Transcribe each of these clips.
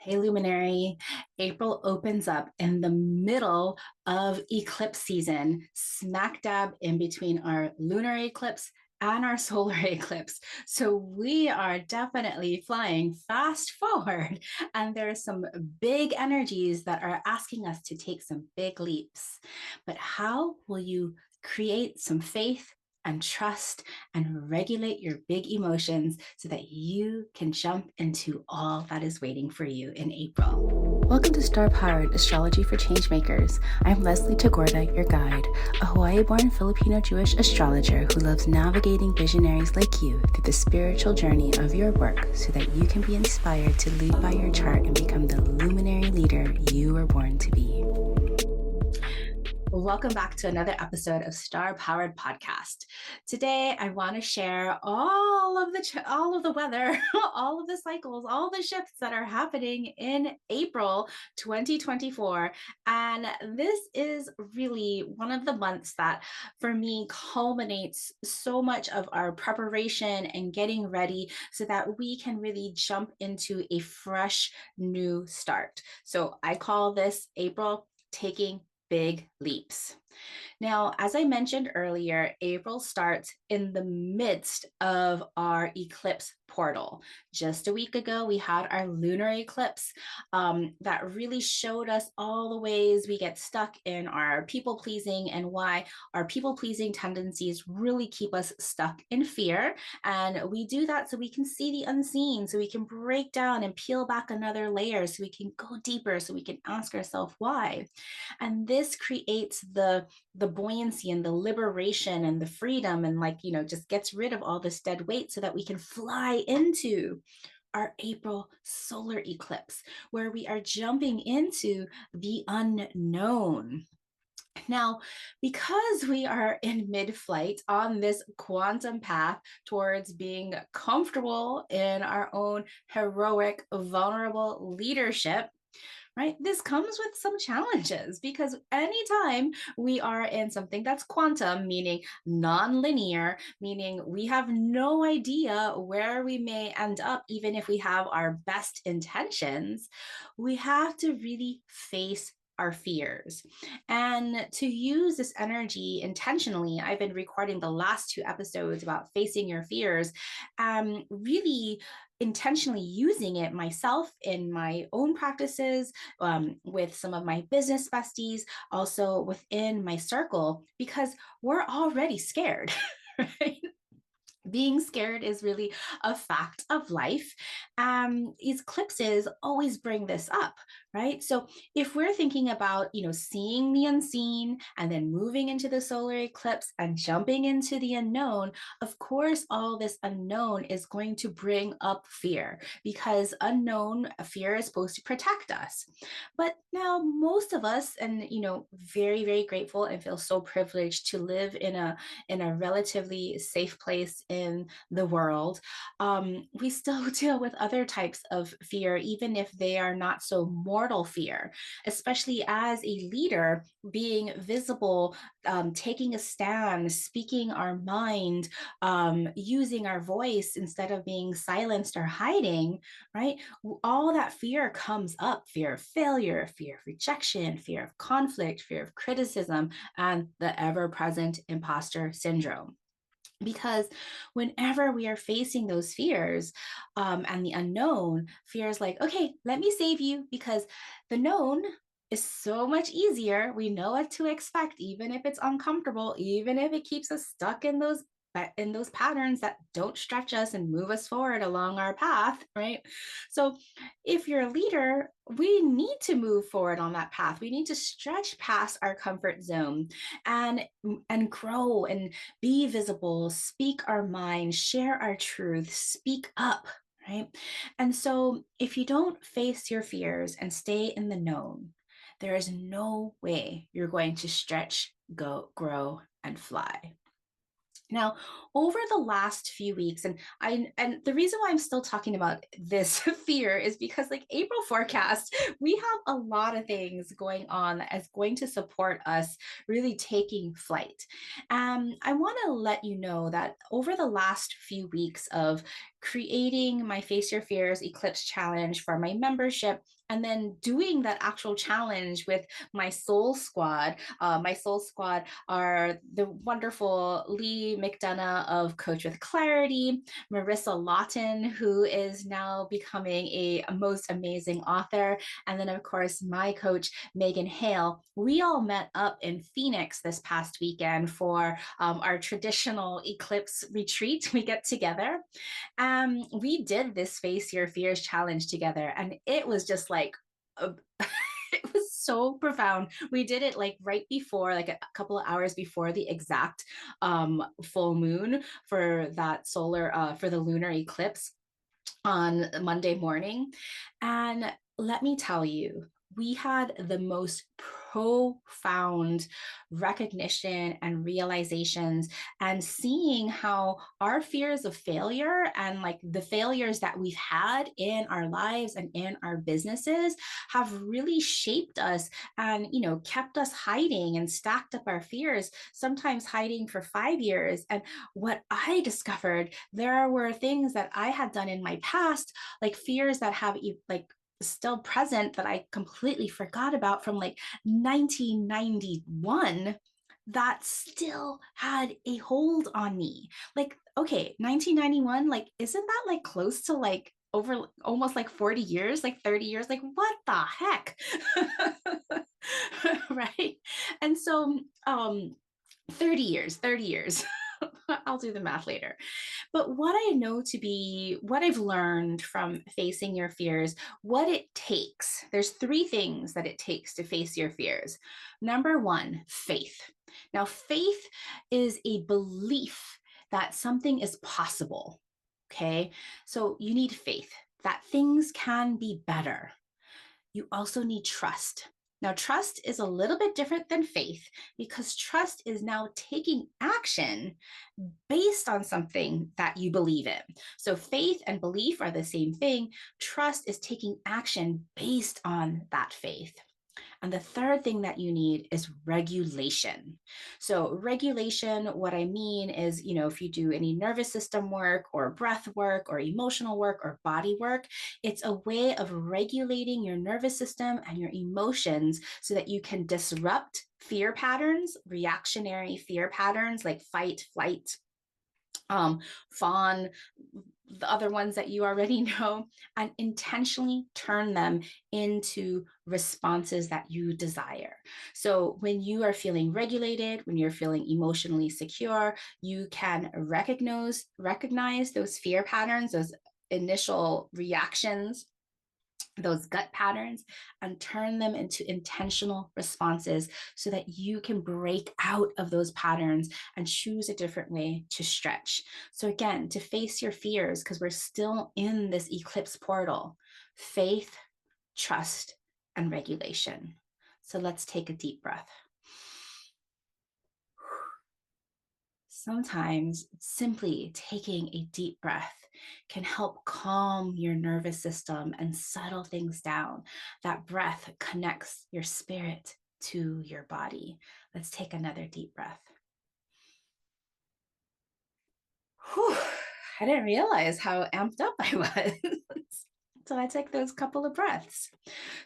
Hey, Luminary. April opens up in the middle of eclipse season, smack dab in between our lunar eclipse and our solar eclipse. So we are definitely flying fast forward, and there are some big energies that are asking us to take some big leaps. But how will you create some faith and trust and regulate your big emotions so that you can jump into all that is waiting for you in April? Welcome to Star Powered Astrology for Changemakers. I'm Leslie Tagorda, your guide, a Hawaii-born Filipino Jewish astrologer who loves navigating visionaries like you through the spiritual journey of your work so that you can be inspired to lead by your chart and become the luminary leader you were born to be. Welcome back to another episode of Star Powered Podcast. Today, I want to share all of the weather, all of the cycles, all the shifts that are happening in April 2024. And this is really one of the months that, for me, culminates so much of our preparation and getting ready so that we can really jump into a fresh new start. So I call this April taking big leaps. Now, as I mentioned earlier, April starts in the midst of our eclipse portal. Just a week ago, we had our lunar eclipse that really showed us all the ways we get stuck in our people pleasing and why our people pleasing tendencies really keep us stuck in fear. And we do that so we can see the unseen, so we can break down and peel back another layer, so we can go deeper, so we can ask ourselves why. And this creates the buoyancy and the liberation and the freedom, and just gets rid of all this dead weight so that we can fly into our April solar eclipse, where we are jumping into the unknown. Now, because we are in mid flight on this quantum path towards being comfortable in our own heroic, vulnerable leadership, right? This comes with some challenges because anytime we are in something that's quantum, meaning non-linear, meaning we have no idea where we may end up, even if we have our best intentions, we have to really face our fears. And to use this energy intentionally, I've been recording the last two episodes about facing your fears, really intentionally using it myself in my own practices, with some of my business besties, also within my circle, because we're already scared. Right? Being scared is really a fact of life. Eclipses always bring this up, right? So if we're thinking about, seeing the unseen and then moving into the solar eclipse and jumping into the unknown, of course, all this unknown is going to bring up fear, because unknown fear is supposed to protect us. But now most of us, and very, very grateful and feel so privileged to live in a relatively safe place in the world, we still deal with other types of fear, even if they are not so mortal fear, especially as a leader, being visible, taking a stand, speaking our mind, using our voice instead of being silenced or hiding, right? All that fear comes up: fear of failure, fear of rejection, fear of conflict, fear of criticism, and the ever present imposter syndrome. Because whenever we are facing those fears, and the unknown, fear is like, okay, let me save you, because the known is so much easier. We know what to expect, even if it's uncomfortable, even if it keeps us stuck in those patterns that don't stretch us and move us forward along our path, right? So if you're a leader, we need to move forward on that path. We need to stretch past our comfort zone and grow and be visible, speak our mind, share our truth, speak up, right? And so if you don't face your fears and stay in the known, there is no way you're going to stretch, go, grow, and fly. Now, over the last few weeks, and the reason why I'm still talking about this fear is because, like, April forecast, we have a lot of things going on that is going to support us really taking flight. I want to let you know that over the last few weeks of creating my Face Your Fears Eclipse challenge for my membership, and then doing that actual challenge with my soul squad. My soul squad are the wonderful Lee McDonough of Coach with Clarity, Marissa Lawton, who is now becoming a most amazing author, and then, of course, my coach, Megan Hale. We all met up in Phoenix this past weekend for our traditional eclipse retreat. We get together. We did this Face Your Fears challenge together, and it was just like, it was so profound. We did it like right before, like a couple of hours before the exact full moon for that for the lunar eclipse on Monday morning. And let me tell you, we had the most profound recognition and realizations, and seeing how our fears of failure and like the failures that we've had in our lives and in our businesses have really shaped us and, kept us hiding and stacked up our fears, sometimes hiding for 5 years. And what I discovered, there were things that I had done in my past, like fears that have like still present that I completely forgot about from like 1991, that still had a hold on me. Like, okay, 1991, like, isn't that like close to like over almost like 40 years, like 30 years? Like, what the heck? Right? And so 30 years, 30 years. I'll do the math later. But what I know to be, what I've learned from facing your fears, what it takes, there's three things that it takes to face your fears. Number one, faith. Now, faith is a belief that something is possible. Okay. So you need faith that things can be better. You also need trust. Now, trust is a little bit different than faith, because trust is now taking action based on something that you believe in. So faith and belief are the same thing. Trust is taking action based on that faith. And the third thing that you need is regulation. So regulation, what I mean is, if you do any nervous system work or breath work or emotional work or body work, it's a way of regulating your nervous system and your emotions so that you can disrupt fear patterns, reactionary fear patterns like fight, flight, fawn, the other ones that you already know, and intentionally turn them into responses that you desire. So when you are feeling regulated, when you're feeling emotionally secure, you can recognize those fear patterns, those initial reactions, those gut patterns, and turn them into intentional responses so that you can break out of those patterns and choose a different way to stretch. So again, to face your fears, because we're still in this eclipse portal, faith, trust, and regulation. So let's take a deep breath. Sometimes simply taking a deep breath can help calm your nervous system and settle things down. That breath connects your spirit to your body. Let's take another deep breath. Whew, I didn't realize how amped up I was. So I took those couple of breaths.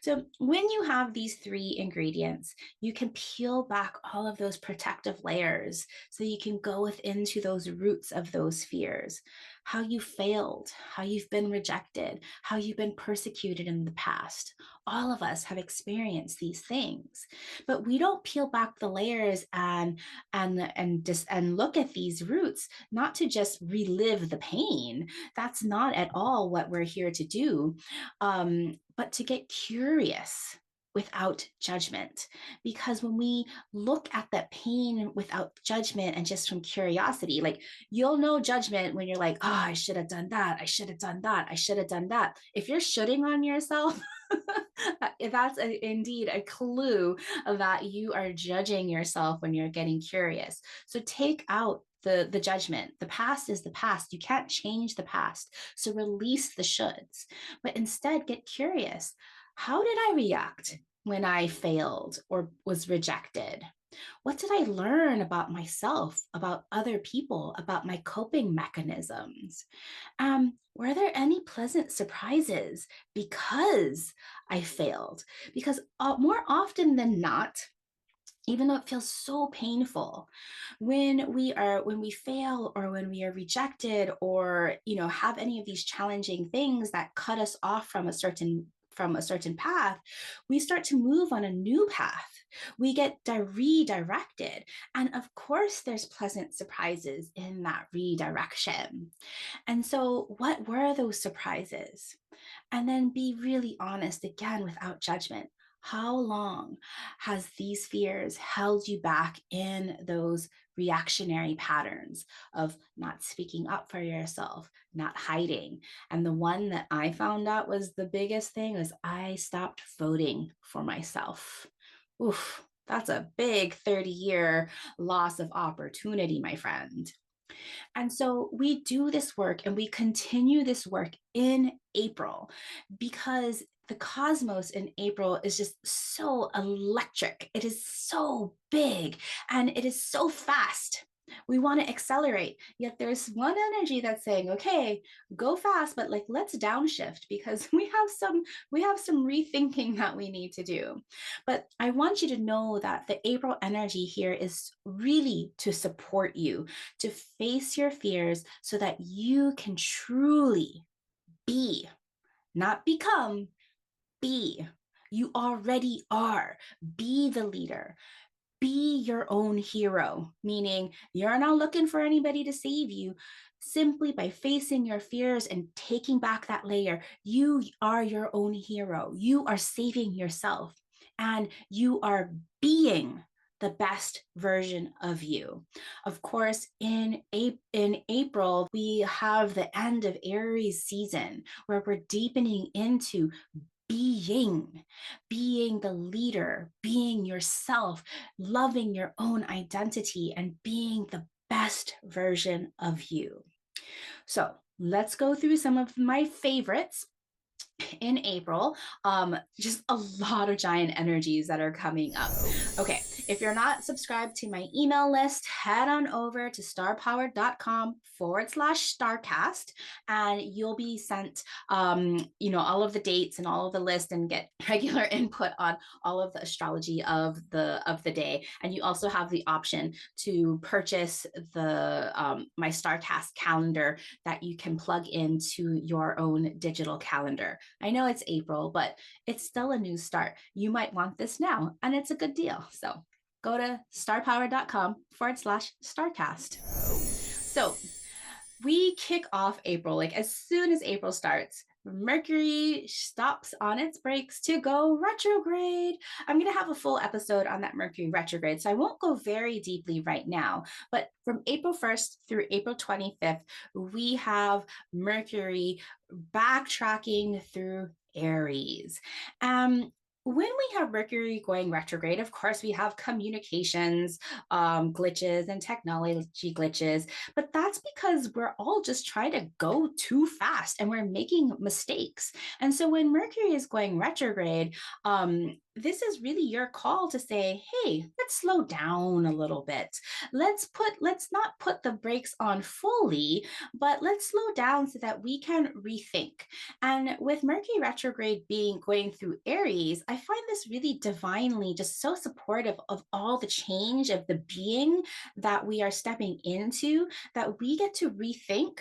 So when you have these three ingredients, you can peel back all of those protective layers so you can go into those roots of those fears. How you failed, how you've been rejected, how you've been persecuted in the past. All of us have experienced these things, but we don't peel back the layers and look at these roots, not to just relive the pain. That's not at all what we're here to do, but to get curious without judgment. Because when we look at that pain without judgment and just from curiosity, like, you'll know judgment when you're like, oh, I should have done that. I should have done that. I should have done that. If you're shooting on yourself, that's indeed a clue that you are judging yourself when you're getting curious. So take out the judgment. The past is the past. You can't change the past. So release the shoulds, but instead get curious. How did I react when I failed or was rejected? What did I learn about myself, about other people, about my coping mechanisms? Were there any pleasant surprises because I failed? Because more often than not, even though it feels so painful, when we fail, or when we are rejected, or have any of these challenging things that cut us off from a certain path, we start to move on a new path. We get redirected, and of course there's pleasant surprises in that redirection. And so what were those surprises? And then be really honest, again, without judgment. How long has these fears held you back in those reactionary patterns of not speaking up for yourself, not hiding? And the one that I found out was the biggest thing was I stopped voting for myself. Oof, that's a big 30-year loss of opportunity, my friend. And so we do this work and we continue this work in April, because the cosmos in April is just so electric. It is so big and it is so fast. We want to accelerate, yet there's one energy that's saying, okay, go fast, but like, let's downshift, because we have some rethinking that we need to do. But I want you to know that the April energy here is really to support you, to face your fears so that you can truly be, not become, be. You already are. Be the leader. Be your own hero, meaning you're not looking for anybody to save you. Simply by facing your fears and taking back that layer, you are your own hero. You are saving yourself, and you are being the best version of you. Of course, in April, we have the end of Aries season, where we're deepening into being the leader, being yourself, loving your own identity, and being the best version of you. So let's go through some of my favorites in April. Just a lot of giant energies that are coming up. Okay, if you're not subscribed to my email list, head on over to starpowered.com/starcast, and you'll be sent, all of the dates and all of the list, and get regular input on all of the astrology of the day. And you also have the option to purchase the my StarCast calendar that you can plug into your own digital calendar. I know it's April, but it's still a new start. You might want this now, and it's a good deal. So go to starpower.com/starcast. So we kick off April, like as soon as April starts, Mercury stops on its brakes to go retrograde. I'm going to have a full episode on that Mercury retrograde, so I won't go very deeply right now. But from April 1st through April 25th, we have Mercury backtracking through Aries. When we have Mercury going retrograde, of course, we have communications glitches and technology glitches, but that's because we're all just trying to go too fast and we're making mistakes. And so when Mercury is going retrograde, this is really your call to say, hey, let's slow down a little bit. Let's not put the brakes on fully, but let's slow down so that we can rethink. And with Mercury retrograde going through Aries, I find this really divinely just so supportive of all the change of the being that we are stepping into, that we get to rethink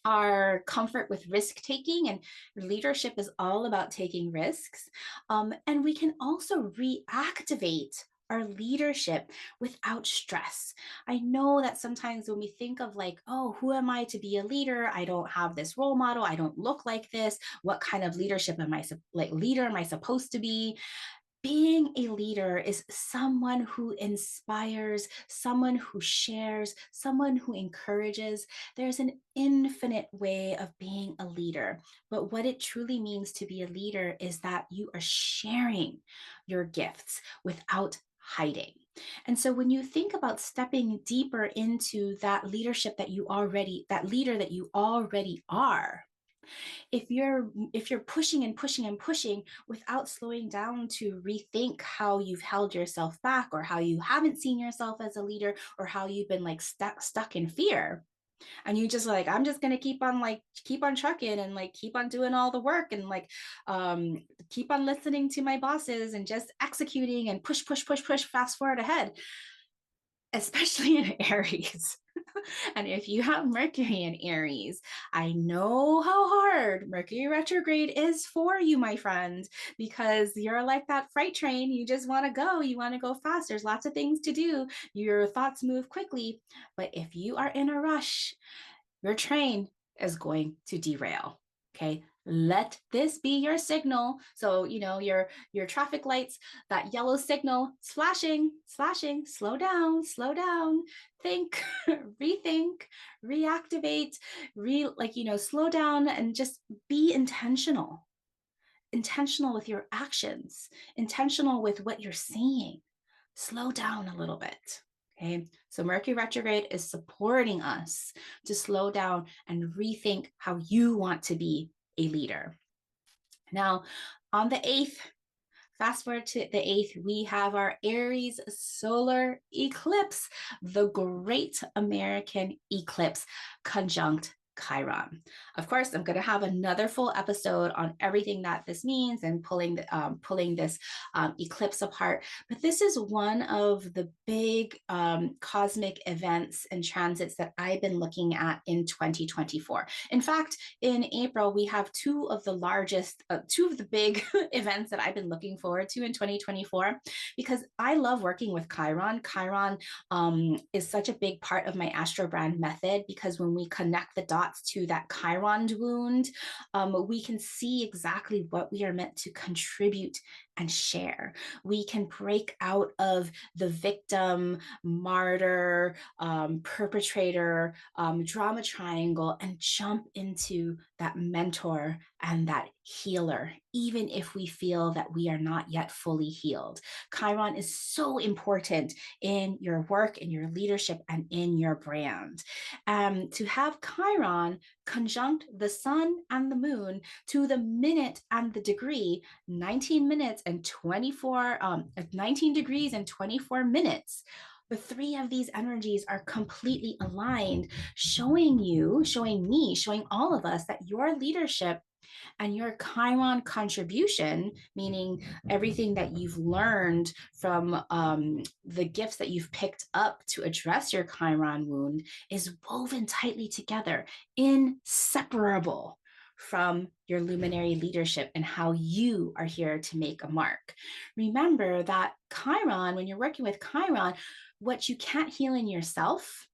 our comfort with risk taking, and leadership is all about taking risks. And we can also reactivate our leadership without stress. I know that sometimes when we think of like, oh, who am I to be a leader? I don't have this role model. I don't look like this. What kind of leadership am I supposed to be? Being a leader is someone who inspires, someone who shares, someone who encourages. There's an infinite way of being a leader. But what it truly means to be a leader is that you are sharing your gifts without hiding. And so when you think about stepping deeper into that leader that you already are, If you're pushing and pushing and pushing without slowing down to rethink how you've held yourself back, or how you haven't seen yourself as a leader, or how you've been like stuck in fear, and you just like, I'm just going to keep on trucking and like keep on doing all the work and like keep on listening to my bosses and just executing and push fast forward ahead, especially in Aries. And if you have Mercury in Aries, I know how hard Mercury retrograde is for you, my friend, because you're like that freight train. You just want to go. You want to go fast. There's lots of things to do. Your thoughts move quickly. But if you are in a rush, your train is going to derail. Okay. Let this be your signal. So, your traffic lights, that yellow signal, it's flashing, slow down, think, rethink, reactivate, slow down and just be intentional with your actions, intentional with what you're saying. Slow down a little bit. Okay, so Mercury retrograde is supporting us to slow down and rethink how you want to be a leader. Now, on the 8th, fast forward to the 8th, we have our Aries solar eclipse, the Great American Eclipse, conjunct Chiron. Of course, I'm going to have another full episode on everything that this means and pulling this eclipse apart. But this is one of the big cosmic events and transits that I've been looking at in 2024. In fact, in April, we have two of the big events that I've been looking forward to in 2024, because I love working with Chiron. Chiron is such a big part of my Astro Brand method, because when we connect the dots to that Chiron wound, we can see exactly what we are meant to contribute and share. We can break out of the victim, martyr, perpetrator, drama triangle, and jump into that mentor and that healer, even if we feel that we are not yet fully healed. Chiron is so important in your work, in your leadership, and in your brand. To have Chiron conjunct the sun and the moon to the minute and the degree, 19 degrees and 24 minutes. The three of these energies are completely aligned, showing me, showing all of us that your leadership and your Chiron contribution, meaning everything that you've learned from the gifts that you've picked up to address your Chiron wound, is woven tightly together, inseparable from your luminary leadership and how you are here to make a mark. Remember that Chiron, when you're working with Chiron, what you can't heal in yourself,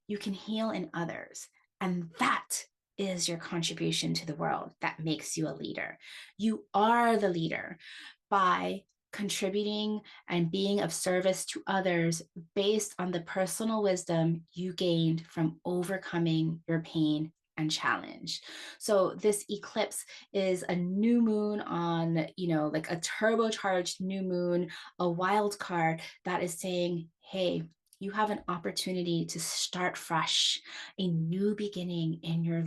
you can heal in others. And that is your contribution to the world that makes you a leader. You are the leader by contributing and being of service to others based on the personal wisdom you gained from overcoming your pain and challenge. So this eclipse is a new moon on, like a turbocharged new moon, a wild card that is saying, hey, you have an opportunity to start fresh, a new beginning in your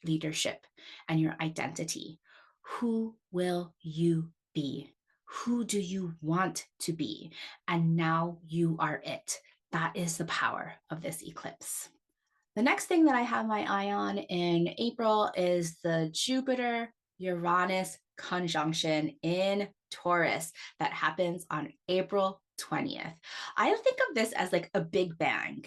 leadership and your identity. Who will you be? Who do you want to be? And now you are it. That is the power of this eclipse. The next thing that I have my eye on in April is the Jupiter Uranus conjunction in Taurus that happens on April 20th. I think of this as like a big bang,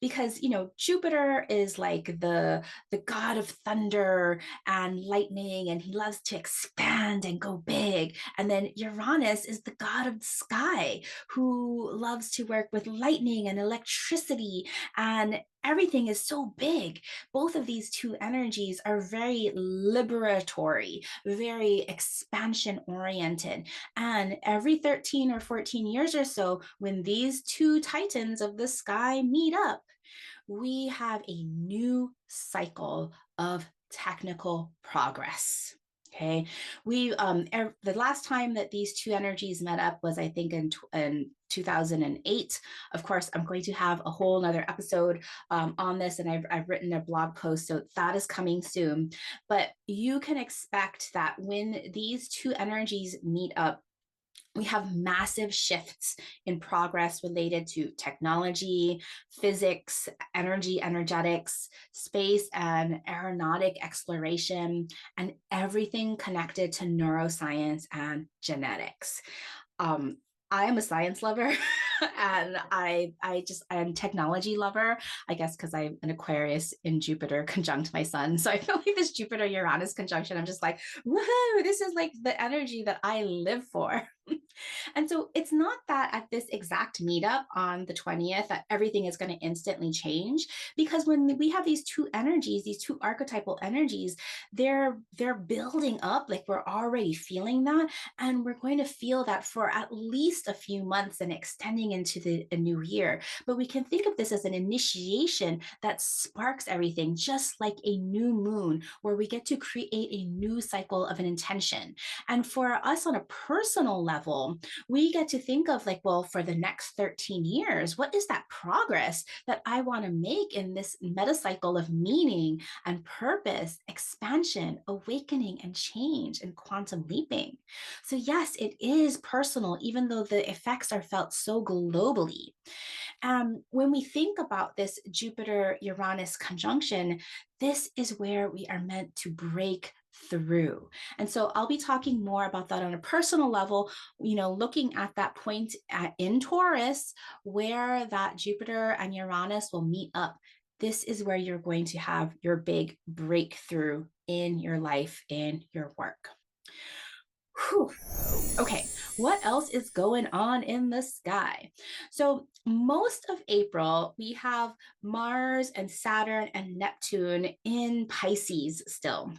because Jupiter is like the god of thunder and lightning, and he loves to expand and go big. And then Uranus is the god of the sky, who loves to work with lightning and electricity, and everything is so big. Both of these two energies are very liberatory, very expansion oriented. And every 13 or 14 years or so, when these two titans of the sky meet up, we have a new cycle of technical progress. Okay, the last time that these two energies met up was, I think, in 2008. Of course, I'm going to have a whole nother episode on this, and I've written a blog post, so that is coming soon. But you can expect that when these two energies meet up, we have massive shifts in progress related to technology, physics, energetics, space and aeronautic exploration, and everything connected to neuroscience and genetics. Um, I am a science lover and I'm technology lover, I guess, because I'm an Aquarius in Jupiter conjunct my sun. So I feel like this Jupiter Uranus conjunction, I'm just like, woohoo, this is like the energy that I live for. And so it's not that at this exact meetup on the 20th that everything is going to instantly change, because when we have these two energies, these two archetypal energies, they're building up, like we're already feeling that, and we're going to feel that for at least a few months and extending into a new year. But we can think of this as an initiation that sparks everything, just like a new moon, where we get to create a new cycle of an intention. And for us on a personal level, we get to think of like, well, for the next 13 years, what is that progress that I want to make in this metacycle of meaning and purpose, expansion, awakening, and change and quantum leaping? So yes, it is personal, even though the effects are felt so globally. When we think about this Jupiter-Uranus conjunction, this is where we are meant to break through. And so I'll be talking more about that on a personal level, looking at that point in Taurus where that Jupiter and Uranus will meet up. This is where you're going to have your big breakthrough in your life, in your work. Whew. Okay, what else is going on in the sky? So, most of April, we have Mars and Saturn and Neptune in Pisces still.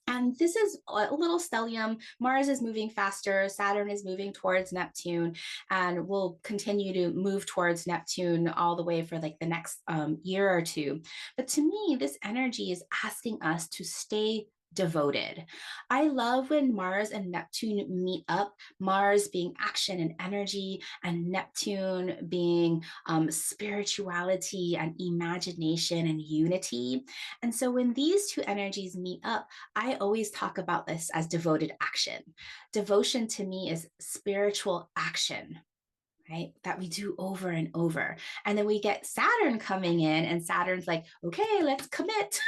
And this is a little stellium. Mars is moving faster, Saturn is moving towards Neptune, and will continue to move towards Neptune all the way for like the next year or two. But to me, this energy is asking us to stay devoted. I love when Mars and Neptune meet up, Mars being action and energy, and Neptune being spirituality and imagination and unity. And so when these two energies meet up, I always talk about this as devoted action. Devotion to me is spiritual action, right? That we do over and over. And then we get Saturn coming in, and Saturn's like, okay, let's commit.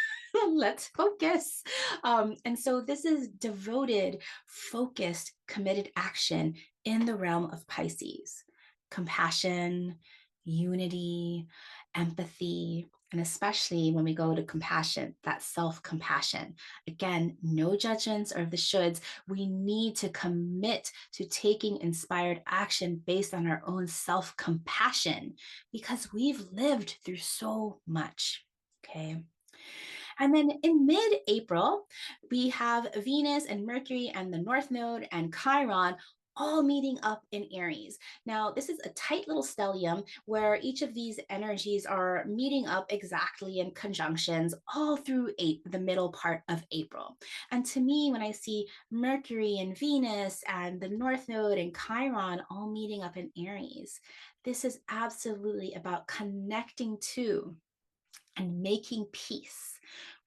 Let's focus. And so this is devoted, focused, committed action in the realm of Pisces. Compassion, unity, empathy, and especially when we go to compassion, that self-compassion. Again, no judgments or the shoulds. We need to commit to taking inspired action based on our own self-compassion, because we've lived through so much. Okay. And then in mid-April, we have Venus and Mercury and the North Node and Chiron all meeting up in Aries. Now, this is a tight little stellium where each of these energies are meeting up exactly in conjunctions all through the middle part of April. And to me, when I see Mercury and Venus and the North Node and Chiron all meeting up in Aries, this is absolutely about connecting to and making peace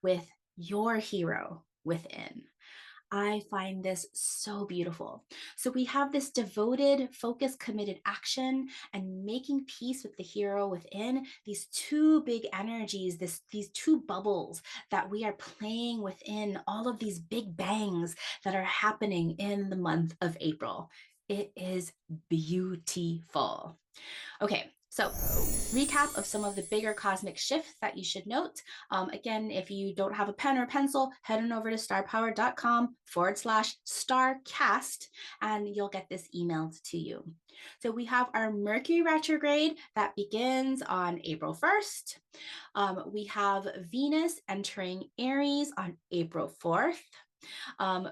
with your hero within. I find this so beautiful. So we have this devoted, focused, committed action and making peace with the hero within, these two big energies, these two bubbles that we are playing within, all of these big bangs that are happening in the month of April. It is beautiful. Okay, so recap of some of the bigger cosmic shifts that you should note. Again, if you don't have a pen or pencil, head on over to starpower.com/StarCast, and you'll get this emailed to you. So we have our Mercury retrograde that begins on April 1st. We have Venus entering Aries on April 4th.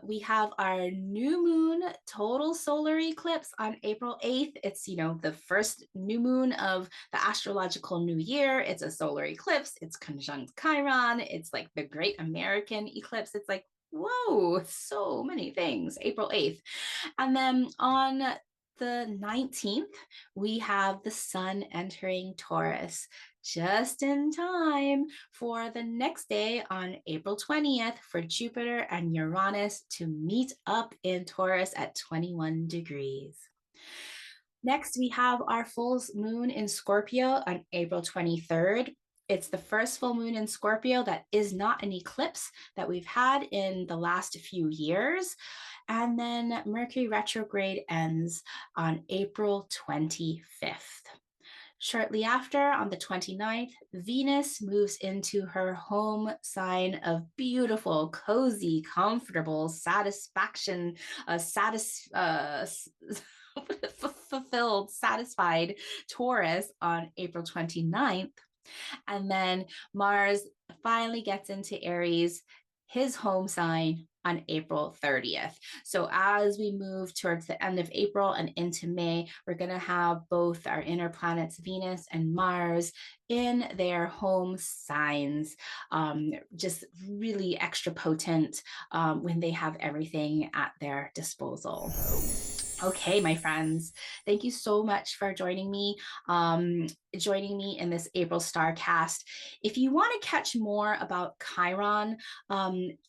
We have our new moon total solar eclipse on April 8th. It's, the first new moon of the astrological new year. It's a solar eclipse. It's conjunct Chiron. It's like the great American eclipse. It's like, Whoa, so many things. April 8th. And then on the 19th, we have the sun entering Taurus just in time for the next day on April 20th for Jupiter and Uranus to meet up in Taurus at 21 degrees. Next, we have our full moon in Scorpio on April 23rd. It's the first full moon in Scorpio that is not an eclipse that we've had in the last few years. And then Mercury retrograde ends on April 25th. Shortly after, on the 29th, Venus moves into her home sign of beautiful, cozy, comfortable satisfaction, fulfilled, satisfied Taurus on April 29th. And then Mars finally gets into Aries, his home sign, on April 30th. So as we move towards the end of April and into May, we're going to have both our inner planets, Venus and Mars, in their home signs, just really extra potent when they have everything at their disposal. Okay, my friends, thank you so much for joining me in this April StarCast. If you want to catch more about Chiron,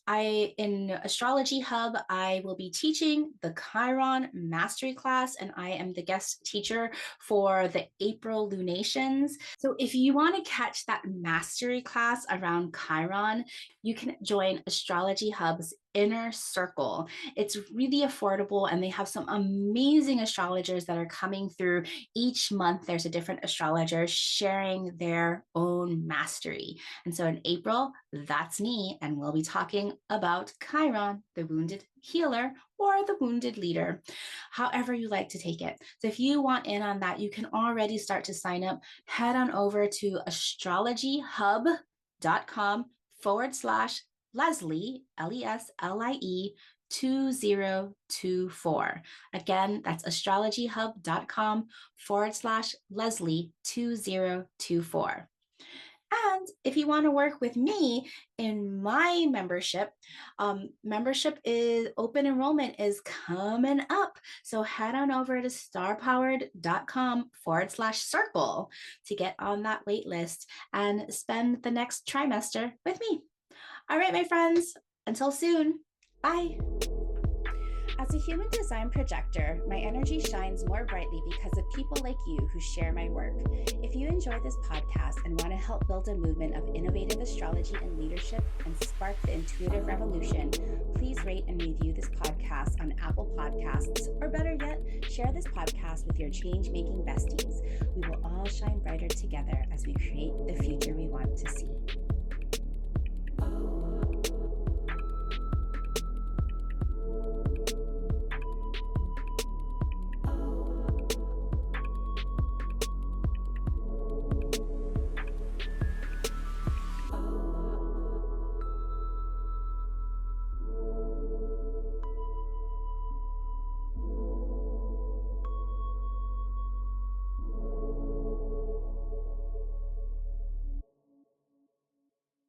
in Astrology Hub, I will be teaching the Chiron Mastery Class, and I am the guest teacher for the April lunations. So if you want to catch that mastery class around Chiron, you can join Astrology Hub's Inner Circle. It's really affordable, and they have some amazing astrologers that are coming through each month. There's a different astrologer sharing their own mastery. And so in April, that's me, and we'll be talking about Chiron, the wounded healer or the wounded leader, however you like to take it. So if you want in on that, you can already start to sign up. Head on over to astrologyhub.com/Leslie, Leslie 2024. Again, that's astrologyhub.com/Leslie 2024. And if you want to work with me in my membership, membership is open enrollment is coming up. So head on over to starpowered.com/circle to get on that wait list and spend the next trimester with me. All right, my friends, until soon. Bye. As a human design projector, my energy shines more brightly because of people like you who share my work. If you enjoy this podcast and want to help build a movement of innovative astrology and leadership and spark the intuitive revolution, please rate and review this podcast on Apple Podcasts, or better yet, share this podcast with your change-making besties. We will all shine brighter together as we create the future we want to see.